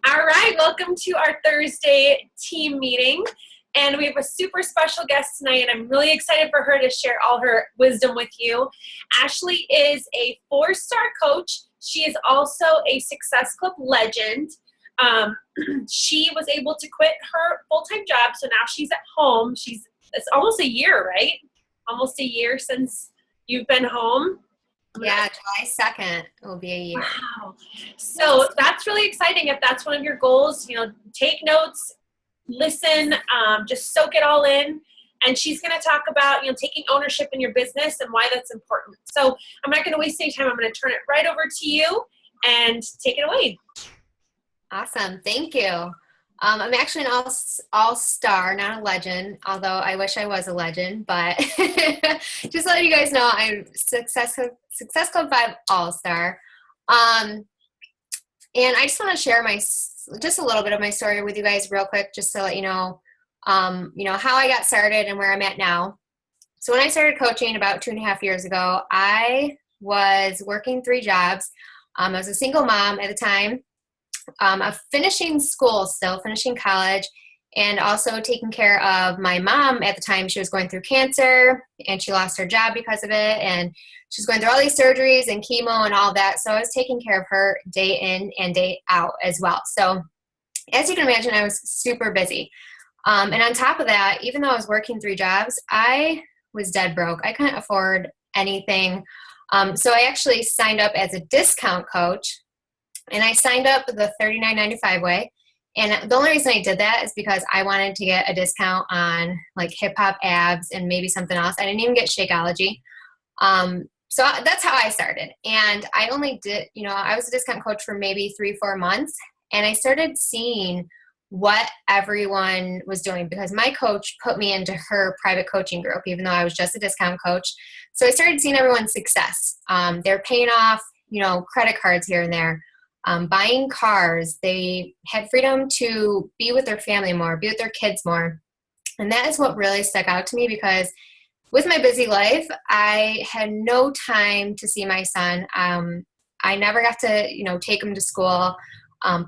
All right, welcome to our Thursday team meeting. And we have a super special guest tonight, and I'm really excited for her to share all her wisdom with you. Ashley is a 4-star coach. She is also a Success Club legend. She was able to quit her full-time job, so now she's at home. It's almost a year, right? Almost a year since you've been home. Yeah, July 2nd will be a year. Wow. So that's really exciting. If that's one of your goals, take notes, listen, just soak it all in. And she's going to talk about, taking ownership in your business and why that's important. So I'm not going to waste any time. I'm going to turn it right over to you and take it away. Awesome. Thank you. I'm actually an all-star, not a legend, although I wish I was a legend, but just letting you guys know, I'm Success Club 5 all-star. And I just want to share just a little bit of my story with you guys real quick, just to let you know, how I got started and where I'm at now. So when I started coaching about 2.5 years ago, I was working 3 jobs. I was a single mom at the time. Finishing school still, finishing college, and also taking care of my mom at the time. She was going through cancer, and she lost her job because of it, and she was going through all these surgeries and chemo and all that, so I was taking care of her day in and day out as well. So as you can imagine, I was super busy. And on top of that, even though I was working 3 jobs, I was dead broke. I couldn't afford anything. So I actually signed up as a discount coach. And I signed up the $39.95 way. And the only reason I did that is because I wanted to get a discount on like hip hop abs and maybe something else. I didn't even get Shakeology. So that's how I started. And I only did, I was a discount coach for maybe 3-4 months. And I started seeing what everyone was doing because my coach put me into her private coaching group, even though I was just a discount coach. So I started seeing everyone's success. They're paying off, credit cards here and there. Buying cars. They had freedom to be with their family more, be with their kids more. And that is what really stuck out to me because with my busy life, I had no time to see my son. I never got to, take him to school,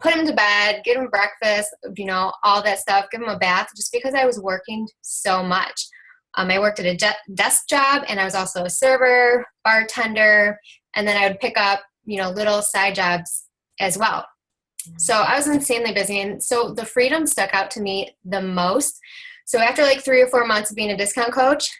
put him to bed, get him breakfast, all that stuff, give him a bath just because I was working so much. I worked at a desk job and I was also a server, bartender, and then I would pick up, little side jobs as well. So I was insanely busy. And so the freedom stuck out to me the most. So after like 3 or 4 months of being a discount coach,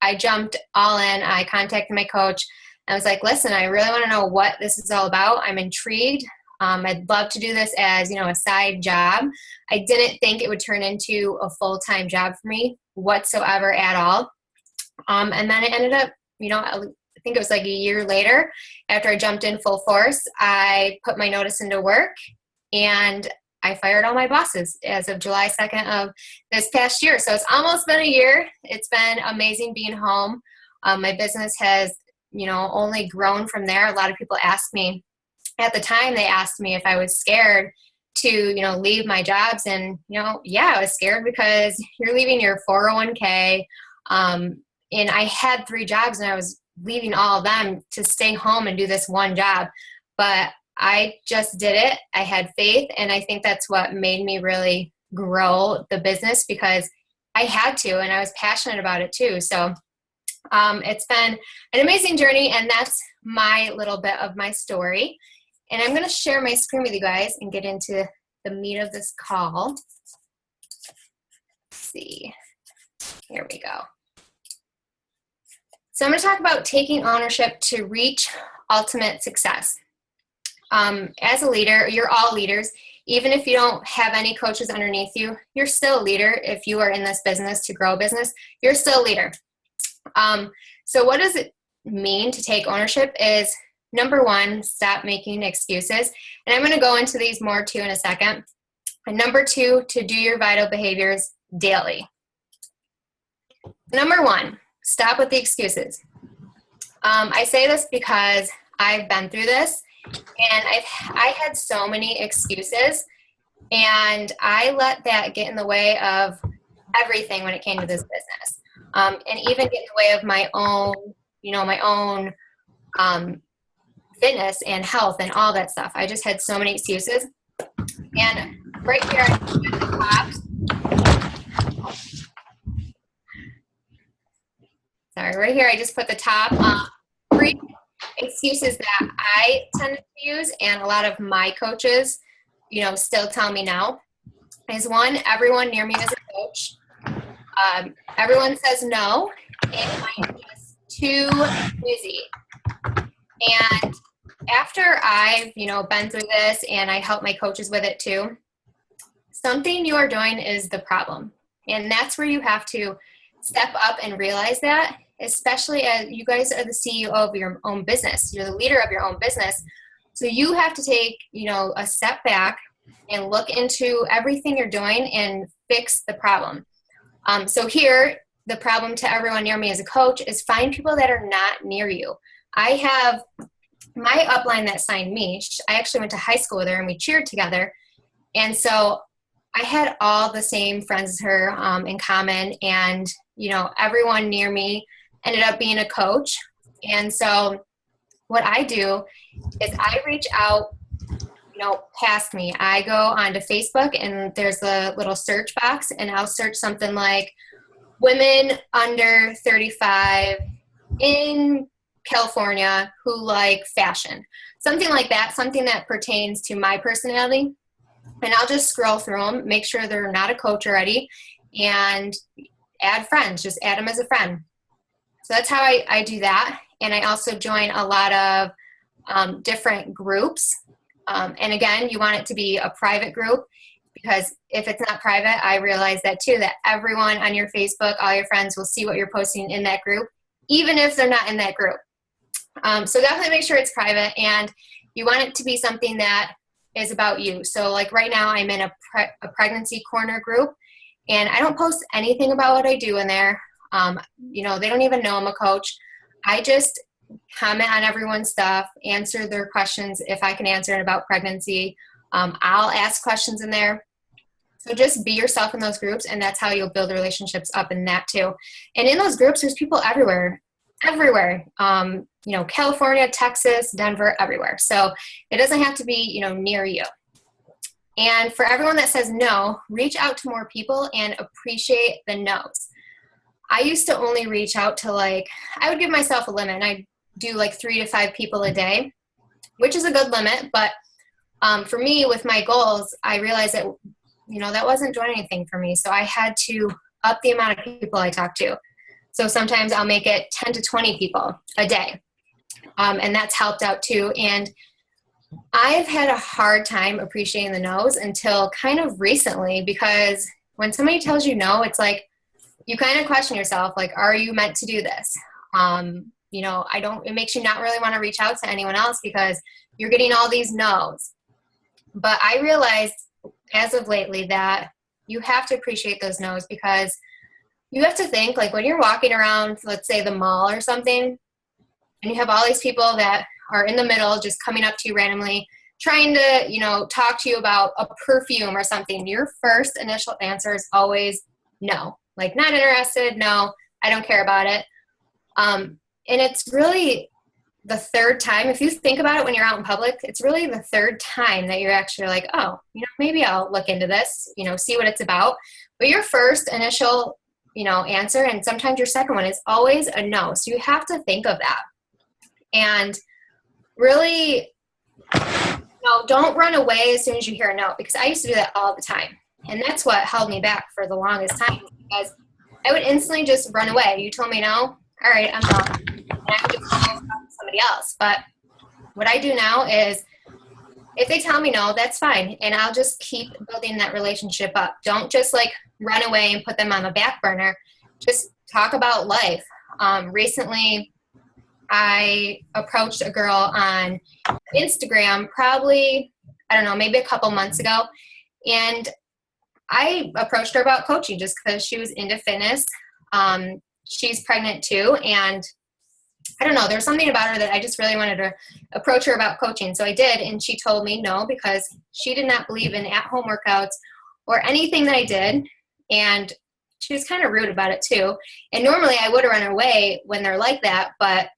I jumped all in. I contacted my coach. I was like, listen, I really want to know what this is all about. I'm intrigued. I'd love to do this as, a side job. I didn't think it would turn into a full-time job for me whatsoever at all. And then it ended up, I think it was like a year later, after I jumped in full force, I put my notice into work and I fired all my bosses as of July 2nd of this past year. So it's almost been a year. It's been amazing being home. My business has, only grown from there. A lot of people asked me at the time, they asked me if I was scared to, leave my jobs. And, yeah, I was scared because you're leaving your 401k. And I had 3 jobs and I was leaving all of them to stay home and do this one job. But I just did it. I had faith. And I think that's what made me really grow the business because I had to, and I was passionate about it too. So it's been an amazing journey. And that's my little bit of my story. And I'm going to share my screen with you guys and get into the meat of this call. Let's see. Here we go. So I'm going to talk about taking ownership to reach ultimate success. As a leader, you're all leaders. Even if you don't have any coaches underneath you, you're still a leader. If you are in this business to grow a business, you're still a leader. So what does it mean to take ownership is, number 1, stop making excuses. And I'm going to go into these more too in a second. And number 2, to do your vital behaviors daily. Number 1, stop with the excuses. I say this because I've been through this, and I had so many excuses, and I let that get in the way of everything when it came to this business, and even get in the way of my own, fitness and health and all that stuff. I just had so many excuses. And right here at the top, right here I just put the top 3 excuses that I tend to use, and a lot of my coaches, still tell me no, is 1, everyone near me is a coach. Everyone says no, and I'm just too busy. And after I've, been through this, and I help my coaches with it too, something you are doing is the problem. And that's where you have to step up and realize that, especially as you guys are the CEO of your own business. You're the leader of your own business. So you have to take, a step back and look into everything you're doing and fix the problem. So here, the problem to everyone near me as a coach is find people that are not near you. I have my upline that signed me. I actually went to high school with her and we cheered together. And so I had all the same friends as her in common, and, everyone near me ended up being a coach. And so what I do is I reach out, past me. I go onto Facebook and there's a little search box, and I'll search something like women under 35 in California who like fashion, something like that, something that pertains to my personality. And I'll just scroll through them, make sure they're not a coach already, and add friends, just add them as a friend. So that's how I do that. And I also join a lot of different groups. And again, you want it to be a private group, because if it's not private, I realize that too, that everyone on your Facebook, all your friends will see what you're posting in that group, even if they're not in that group. So definitely make sure it's private, and you want it to be something that is about you. So like right now I'm in a pregnancy corner group, and I don't post anything about what I do in there. They don't even know I'm a coach. I just comment on everyone's stuff, answer their questions if I can answer it about pregnancy. I'll ask questions in there. So just be yourself in those groups, and that's how you'll build relationships up in that too. And in those groups, there's people everywhere. California, Texas, Denver, everywhere. So it doesn't have to be, near you. And for everyone that says no, reach out to more people and appreciate the no's. I used to only reach out to I would give myself a limit, and I do 3 to 5 people a day, which is a good limit. But for me, with my goals, I realized that, that wasn't doing anything for me. So I had to up the amount of people I talk to. So sometimes I'll make it 10 to 20 people a day. And that's helped out too. And I've had a hard time appreciating the no's until kind of recently, because when somebody tells you no, it's like you kind of question yourself, are you meant to do this? It makes you not really want to reach out to anyone else because you're getting all these no's. But I realized as of lately that you have to appreciate those no's, because you have to think, when you're walking around, let's say the mall or something, and you have all these people that are in the middle just coming up to you randomly, trying to, talk to you about a perfume or something, your first initial answer is always no. Not interested, no, I don't care about it. And it's really the third time, if you think about it when you're out in public, it's really the third time that you're actually oh, maybe I'll look into this, see what it's about. But your first initial, answer, and sometimes your second one, is always a no. So you have to think of that. And really, don't run away as soon as you hear a no, because I used to do that all the time. And that's what held me back for the longest time, because I would instantly just run away. You told me no? All right, I'm done. And I would just talk to somebody else. But what I do now is, if they tell me no, that's fine. And I'll just keep building that relationship up. Don't just run away and put them on the back burner. Just talk about life. Recently, I approached a girl on Instagram, probably, maybe a couple months ago. And I approached her about coaching just because she was into fitness. She's pregnant too. And there's something about her that I just really wanted to approach her about coaching. So I did. And she told me no, because she did not believe in at-home workouts or anything that I did. And she was kind of rude about it too. And normally I would have run away when they're like that. But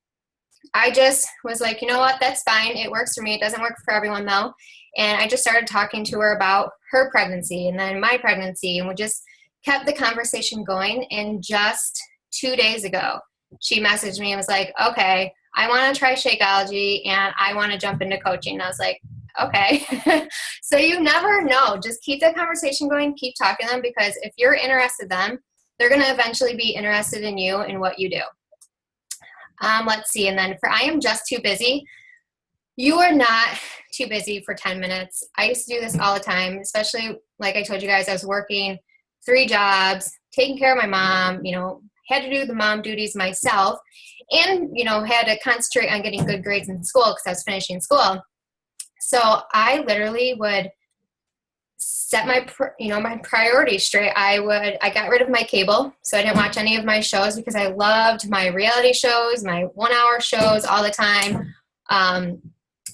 I just was like, you know what, that's fine. It works for me. It doesn't work for everyone though. And I just started talking to her about her pregnancy and then my pregnancy, and we just kept the conversation going. And just 2 days ago, she messaged me and was like, okay, I want to try Shakeology and I want to jump into coaching. And I was like, okay. So you never know. Just keep the conversation going, keep talking to them, because if you're interested in them, they're going to eventually be interested in you and what you do. Let's see. And then for I am just too busy. You are not too busy for 10 minutes. I used to do this all the time, especially like I told you guys, I was working 3 jobs, taking care of my mom, had to do the mom duties myself, and, had to concentrate on getting good grades in school because I was finishing school. So I literally would set my priorities straight. I got rid of my cable, so I didn't watch any of my shows because I loved my reality shows, my 1-hour shows all the time.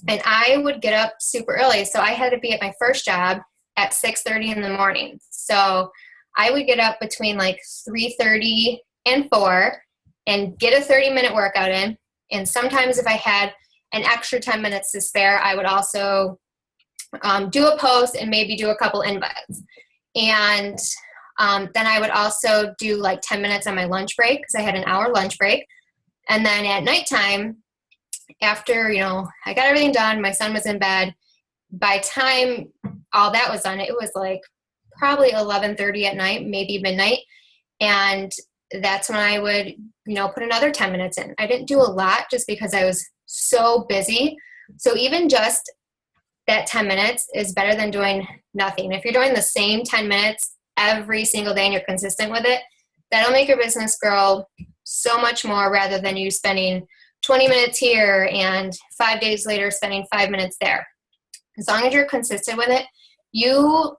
And I would get up super early. So I had to be at my first job at 6:30 in the morning. So I would get up between like 3:30 and 4 and get a 30-minute workout in. And sometimes if I had an extra 10 minutes to spare, I would also do a post and maybe do a couple invites. And then I would also do like 10 minutes on my lunch break because I had an hour lunch break. And then at nighttime, after, I got everything done, my son was in bed. By time all that was done, it was like probably 11:30 at night, maybe midnight. And that's when I would, put another 10 minutes in. I didn't do a lot just because I was so busy. So even just that 10 minutes is better than doing nothing. If you're doing the same 10 minutes every single day and you're consistent with it, that'll make your business grow so much more rather than you spending 20 minutes here and 5 days later spending 5 minutes there. As long as you're consistent with it, your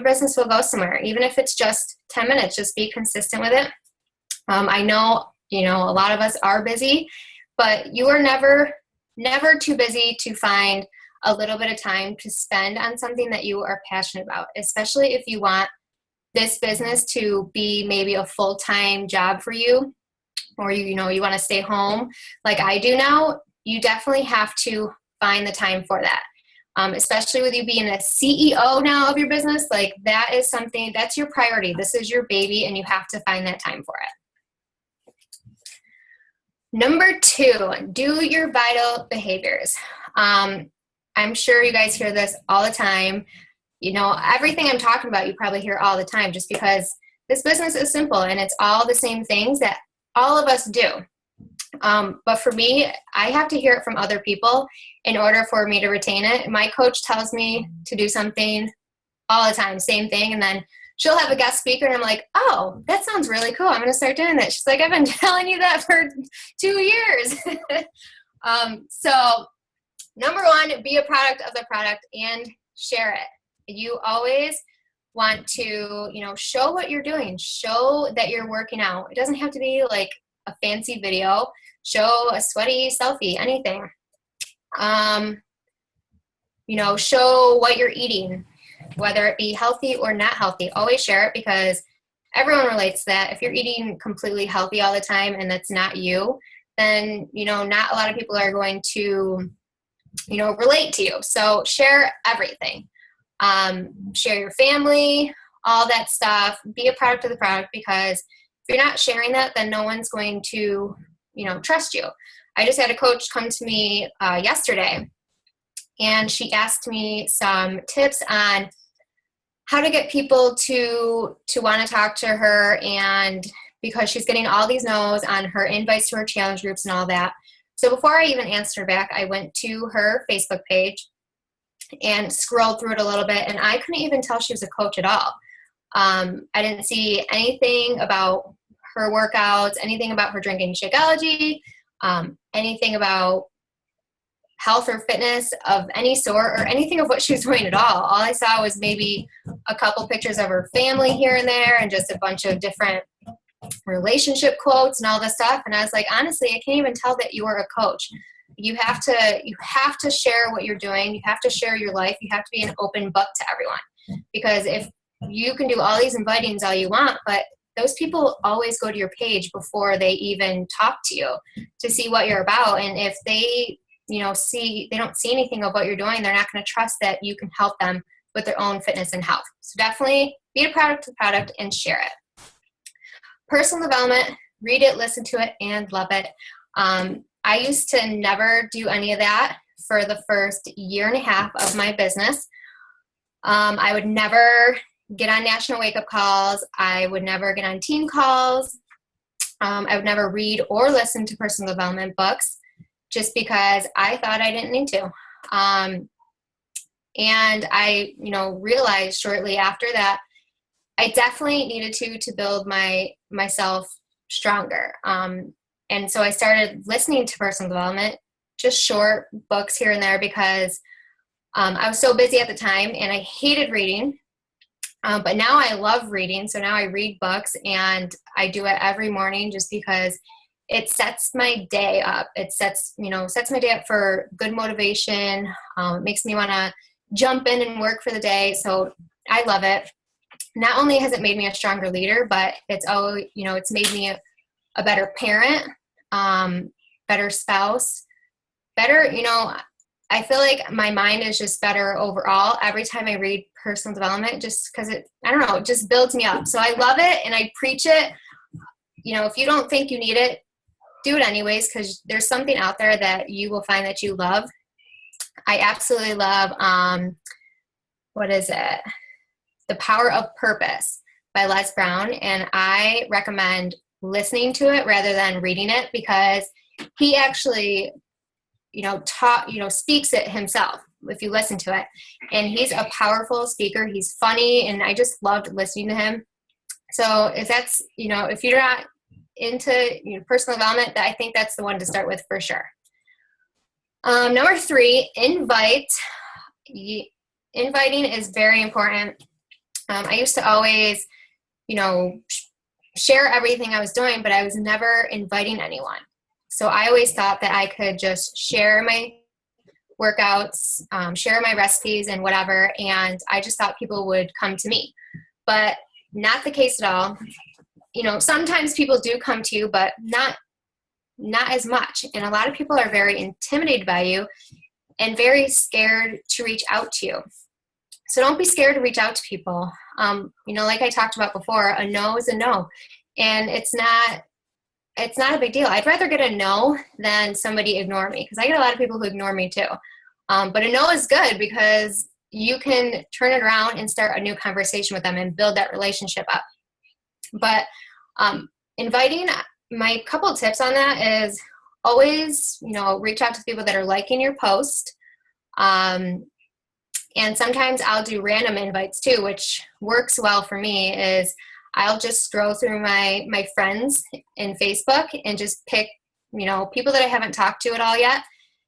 business will go somewhere. Even if it's just 10 minutes, just be consistent with it. I know, a lot of us are busy, but you are never too busy to find a little bit of time to spend on something that you are passionate about, especially if you want this business to be maybe a full-time job for you, or you want to stay home like I do now. You definitely have to find the time for that. Especially with you being a CEO now of your business, like that is something that's your priority. This is your baby and you have to find that time for it. Number 2, do your vital behaviors. I'm sure you guys hear this all the time. Everything I'm talking about, you probably hear all the time just because this business is simple and it's all the same things that all of us do. But for me, I have to hear it from other people in order for me to retain it. My coach tells me to do something all the time, same thing. And then she'll have a guest speaker and I'm like, oh, that sounds really cool. I'm going to start doing that. She's like, I've been telling you that for 2 years. So number 1, be a product of the product and share it. You always want to, show what you're doing, show that you're working out. It doesn't have to be like a fancy video. Show a sweaty selfie, anything. Show what you're eating, whether it be healthy or not healthy. Always share it because everyone relates to that. If you're eating completely healthy all the time and that's not you, then, not a lot of people are going to, relate to you. So share everything. Share your family, all that stuff. Be a product of the product, because if you're not sharing that, then no one's going to, trust you. I just had a coach come to me yesterday, and she asked me some tips on how to get people to want to talk to her, and because she's getting all these no's on her invites to her challenge groups and all that. So before I even answered her back, I went to her Facebook page and scrolled through it a little bit, and I couldn't even tell she was a coach at all. I didn't see anything about her workouts, anything about her drinking Shakeology, anything about health or fitness of any sort, or anything of what she was doing at all. All I saw was maybe a couple pictures of her family here and there and just a bunch of different relationship quotes and all this stuff. And I was like, honestly, I can't even tell that you are a coach. You have to share what you're doing. You have to share your life. You have to be an open book to everyone, because if you can do all these invitings all you want, but those people always go to your page before they even talk to you to see what you're about. And if they they don't see anything of what you're doing, they're not going to trust that you can help them with their own fitness and health. So definitely be a product to the product and share it. Personal development, read it, listen to it, and love it. I used to never do any of that for the first year and a half of my business. I would never get on national wake-up calls. I would never get on team calls. I would never read or listen to personal development books just because I thought I didn't need to. And I, realized shortly after that, I definitely needed to build myself stronger. And so I started listening to personal development, just short books here and there, because I was so busy at the time and I hated reading. But now I love reading. So now I read books and I do it every morning just because it sets my day up. It sets my day up for good motivation. It makes me want to jump in and work for the day. So I love it. Not only has it made me a stronger leader, but it's made me a better parent, better spouse, better, I feel like my mind is just better overall every time I read personal development, just because it just builds me up. So I love it and I preach it. If you don't think you need it, do it anyways, because there's something out there that you will find that you love. I absolutely love, what is it? The Power of Purpose by Les Brown. And I recommend listening to it rather than reading it, because he actually speaks it himself if you listen to it. And he's a powerful speaker. He's funny, and I just loved listening to him. So if that's, if you're not into personal development, I think that's the one to start with for sure. Number 3, invite. Inviting is very important. I used to always, share everything I was doing, but I was never inviting anyone. So I always thought that I could just share my workouts, share my recipes and whatever, and I just thought people would come to me. But not the case at all. Sometimes people do come to you, but not as much. And a lot of people are very intimidated by you and very scared to reach out to you. So don't be scared to reach out to people. Like I talked about before, a no is a no. And it's not a big deal. I'd rather get a no than somebody ignore me, because I get a lot of people who ignore me too. But a no is good because you can turn it around and start a new conversation with them and build that relationship up. But inviting, my couple of tips on that is always, reach out to people that are liking your post. And sometimes I'll do random invites too, which works well for me. Is I'll just scroll through my friends in Facebook and just pick, people that I haven't talked to at all yet,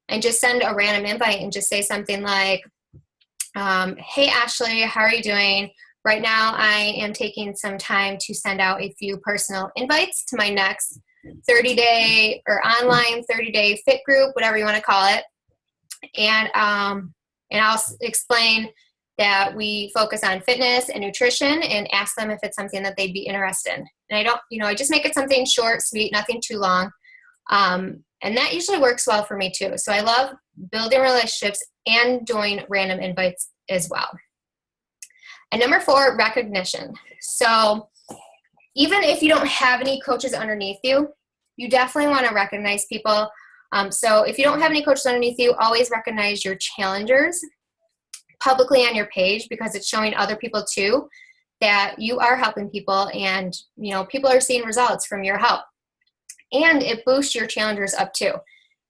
and just send a random invite and just say something like, hey, Ashley, how are you doing? Right now, I am taking some time to send out a few personal invites to my next 30-day or online 30-day fit group, whatever you want to call it. And I'll explain that we focus on fitness and nutrition and ask them if it's something that they'd be interested in. And I just make it something short, sweet, nothing too long. And that usually works well for me too. So I love building relationships and doing random invites as well. And number 4, recognition. So even if you don't have any coaches underneath you, you definitely want to recognize people. So if you don't have any coaches underneath you, always recognize your challengers publicly on your page, because it's showing other people too that you are helping people, and people are seeing results from your help. And it boosts your challengers up too,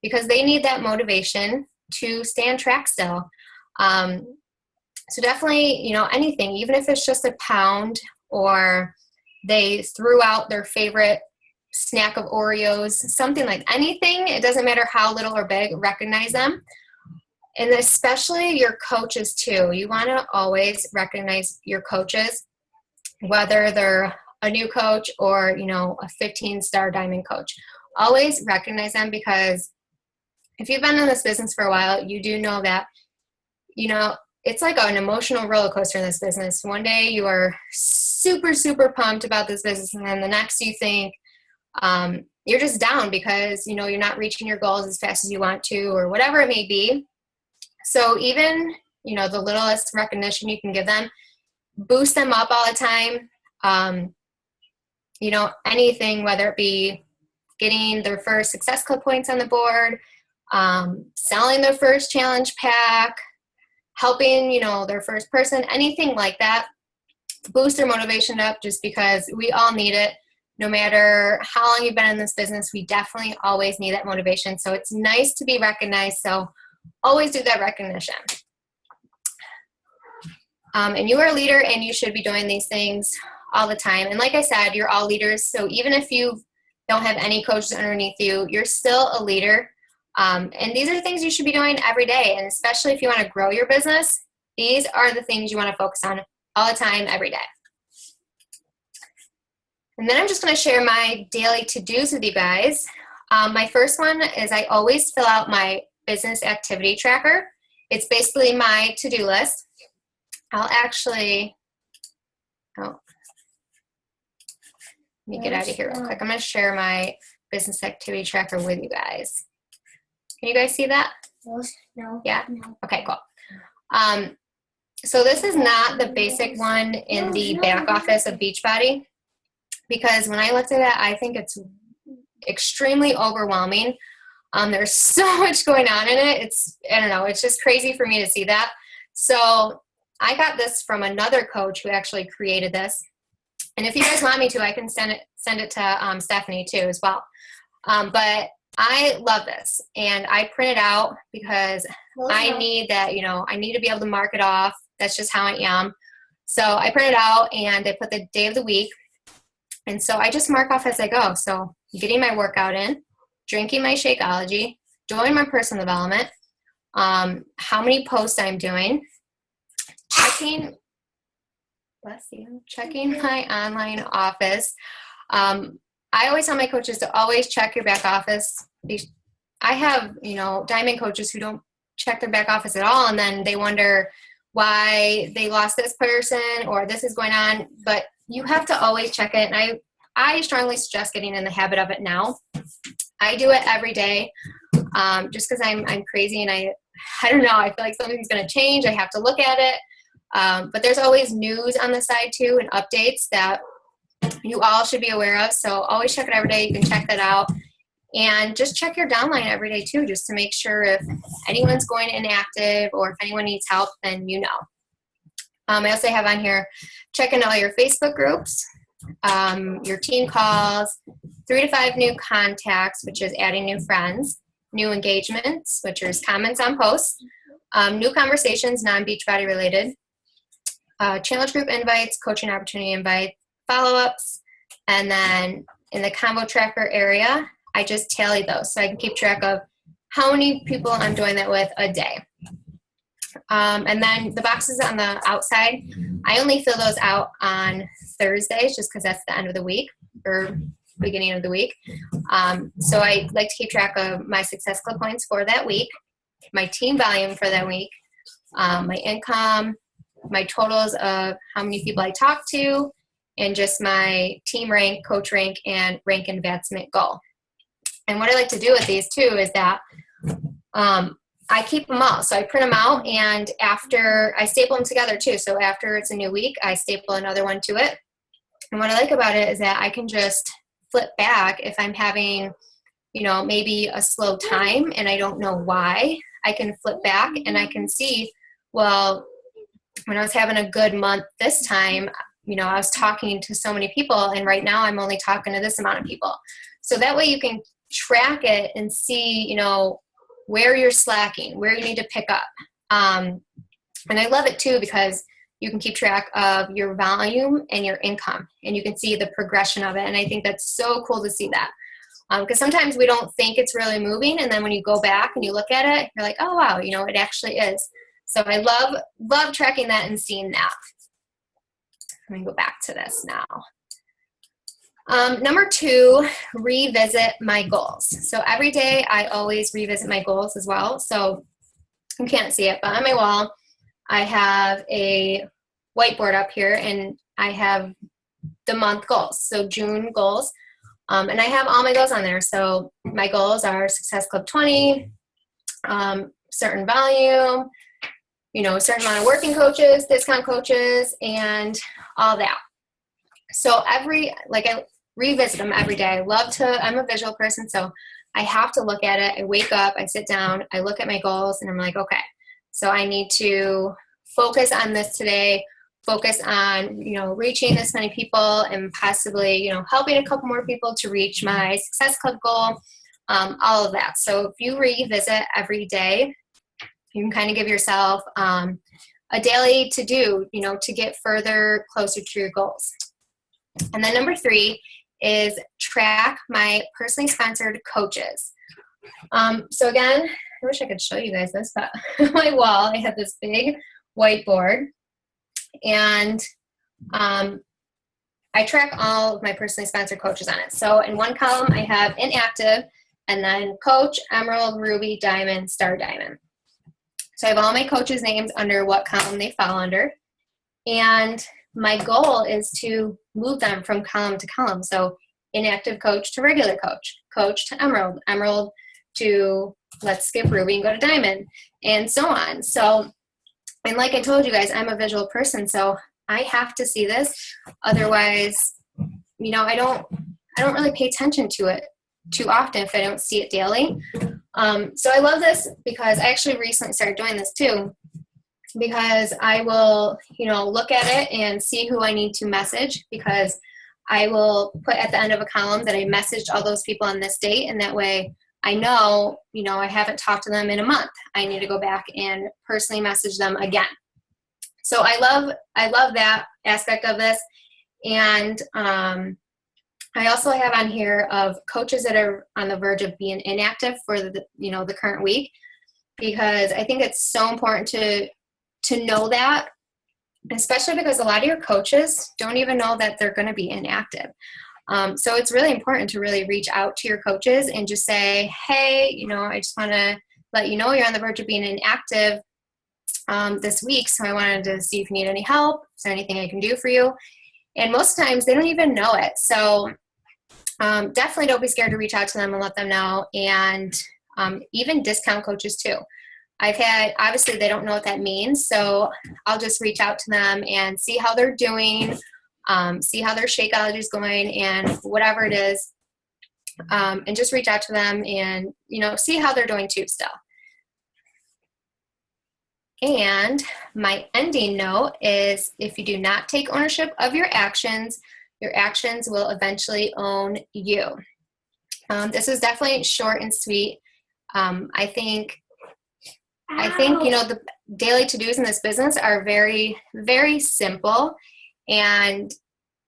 because they need that motivation to stay on track still. So definitely, anything, even if it's just a pound, or they threw out their favorite snack of Oreos, something like anything, it doesn't matter how little or big, recognize them. And especially your coaches too. You want to always recognize your coaches, whether they're a new coach or, a 15-star diamond coach. Always recognize them, because if you've been in this business for a while, you do know that, it's like an emotional roller coaster in this business. One day you are super, super pumped about this business, and then the next you think, you're just down because, you know, you're not reaching your goals as fast as you want to, or whatever it may be. So even, you know, the littlest recognition you can give them, boost them up all the time. You know, anything, whether it be getting their first Success Club points on the board, selling their first challenge pack, helping, you know, their first person, anything like that, boost their motivation up, just because we all need it. No matter how long you've been in this business, we definitely always need that motivation. So it's nice to be recognized. So always do that recognition. And you are a leader, and you should be doing these things all the time. And like I said, you're all leaders. So even if you don't have any coaches underneath you, you're still a leader. And these are things you should be doing every day. And especially if you want to grow your business, these are the things you want to focus on all the time, every day. And then I'm just going to share my daily to-dos with you guys. My first one is I always fill out my business activity tracker. It's basically my to-do list. I'll actually, let me get out of here real quick. I'm going to share my business activity tracker with you guys. Can you guys see that? No. Yeah? No. Okay, cool. So this is not the basic one in the back office of Beachbody, because when I looked at it, I think it's extremely overwhelming. There's so much going on in it. I don't know, it's just crazy for me to see that. So I got this from another coach who actually created this. And if you guys want me to, I can send it to Stephanie too as well. But I love this, and I print it out because I need that, you know, I need to be able to mark it off. That's just how I am. So I print it out and I put the day of the week. And so I just mark off as I go. So getting my workout in, drinking my Shakeology, doing my personal development, how many posts I'm doing, checking my online office. I always tell my coaches to always check your back office. I have, you know, diamond coaches who don't check their back office at all, and then they wonder why they lost this person or this is going on. But you have to always check it, and I strongly suggest getting in the habit of it now. I do it every day, just because I'm crazy, and I don't know, I feel like something's going to change. I have to look at it. But there's always news on the side too, and updates that you all should be aware of. So always check it every day. You can check that out, and just check your downline every day too, just to make sure if anyone's going inactive or if anyone needs help, then you know. I also have on here checking all your Facebook groups, your team calls, 3 to 5 new contacts, which is adding new friends, new engagements, which is comments on posts, new conversations, non-Beachbody related, challenge group invites, coaching opportunity invites, follow-ups, and then in the combo tracker area, I just tally those so I can keep track of how many people I'm doing that with a day. And then the boxes on the outside, I only fill those out on Thursdays just because that's the end of the week or beginning of the week. So I like to keep track of my Success Club points for that week, my team volume for that week, my income, my totals of how many people I talk to, and just my team rank, coach rank, and rank advancement goal. And what I like to do with these too is that I keep them all. So I print them out, and after I staple them together too. So after it's a new week, I staple another one to it. And what I like about it is that I can just flip back if I'm having, you know, maybe a slow time and I don't know why. I can flip back and I can see, well, when I was having a good month this time, you know, I was talking to so many people, and right now I'm only talking to this amount of people. So that way you can track it and see, you know, where you're slacking, where you need to pick up. And I love it too because you can keep track of your volume and your income, and you can see the progression of it. And I think that's so cool to see that. Because sometimes we don't think it's really moving, and then when you go back and you look at it, you're like, oh wow, you know, it actually is. So I love tracking that and seeing that. Let me go back to this now. Number 2, revisit my goals. So every day I always revisit my goals as well. So you can't see it, but on my wall, I have a whiteboard up here, and I have the month goals. So June goals And I have all my goals on there. So my goals are Success Club 20, certain volume, a certain amount of working coaches, discount coaches, and all that. So I revisit them every day. I'm a visual person, so I have to look at it. I wake up, I sit down, I look at my goals, and I'm like, okay, so I need to focus on this today, focus on, reaching this many people and possibly, helping a couple more people to reach my Success Club goal, all of that. So if you revisit every day, you can kind of give yourself a daily to do, to get further closer to your goals. And then number 3 is track my personally sponsored coaches. So again, I wish I could show you guys this, but on my wall, I have this big whiteboard, and I track all of my personally sponsored coaches on it. So in one column, I have inactive, and then coach, emerald, ruby, diamond, star diamond. So I have all my coaches' names under what column they fall under. And my goal is to move them from column to column. So inactive coach to regular coach, coach to emerald, emerald to, let's skip ruby and go to diamond, and so on. So, and like I told you guys, I'm a visual person, so I have to see this. Otherwise, I don't really pay attention to it too often if I don't see it daily. So I love this because I actually recently started doing this too, because I will, look at it and see who I need to message, because I will put at the end of a column that I messaged all those people on this date, and that way I know, I haven't talked to them in a month. I need to go back and personally message them again. So I love that aspect of this. And I also have on here of coaches that are on the verge of being inactive for the current week, because I think it's so important to know that, especially because a lot of your coaches don't even know that they're going to be inactive. So it's really important to really reach out to your coaches and just say, hey, I just want to let you know you're on the verge of being inactive this week. So I wanted to see if you need any help. Is there anything I can do for you? And most times they don't even know it. So definitely don't be scared to reach out to them and let them know. And even discount coaches too. Obviously they don't know what that means. So I'll just reach out to them and see how they're doing, see how their Shakeology is going, and whatever it is, and just reach out to them and, see how they're doing too still. And my ending note is, if you do not take ownership of your actions will eventually own you. This is definitely short and sweet. I think, the daily to-dos in this business are very, very simple. And,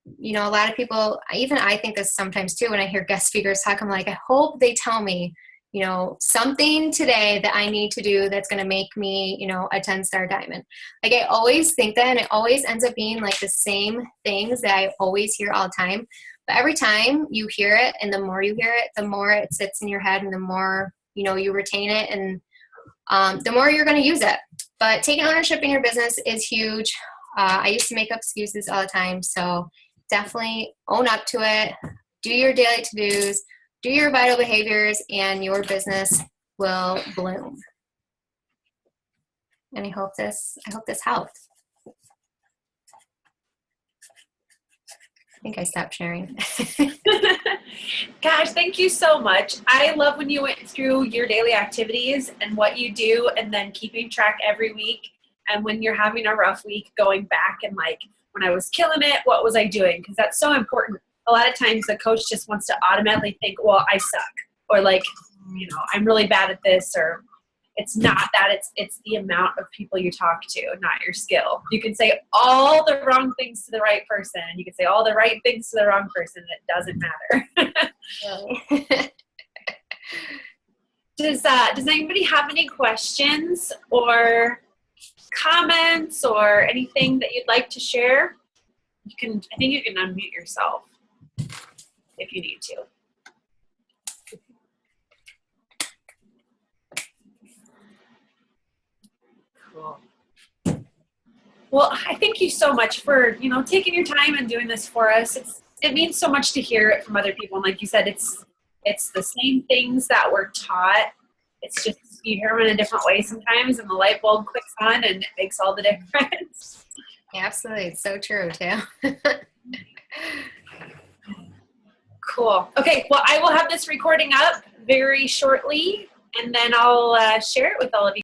a lot of people, even I think this sometimes too, when I hear guest speakers talk, I'm like, I hope they tell me, something today that I need to do that's going to make me, a 10-star diamond. Like I always think that, and it always ends up being like the same things that I always hear all the time. But every time you hear it, and the more you hear it, the more it sits in your head, and the more, you retain it, and the more you're going to use it. But taking ownership in your business is huge. I used to make up excuses all the time. So definitely own up to it. Do your daily to-dos. Do your vital behaviors, and your business will bloom. And I hope this helped. I think I stopped sharing. Gosh, thank you so much. I love when you went through your daily activities and what you do, and then keeping track every week. And when you're having a rough week, going back and like, when I was killing it, what was I doing? Because that's so important. A lot of times the coach just wants to automatically think, well, I suck, or like, I'm really bad at this, or it's not that, it's the amount of people you talk to, not your skill. You can say all the wrong things to the right person. You can say all the right things to the wrong person. It doesn't matter. Does anybody have any questions or comments or anything that you'd like to share? I think you can unmute yourself if you need to. Cool. Well, I thank you so much for, taking your time and doing this for us. it means so much to hear it from other people. And like you said, it's the same things that we're taught. It's just you hear them in a different way sometimes, and the light bulb clicks on, and it makes all the difference. Absolutely. It's so true, too. Cool. Okay, well, I will have this recording up very shortly, and then I'll share it with all of you.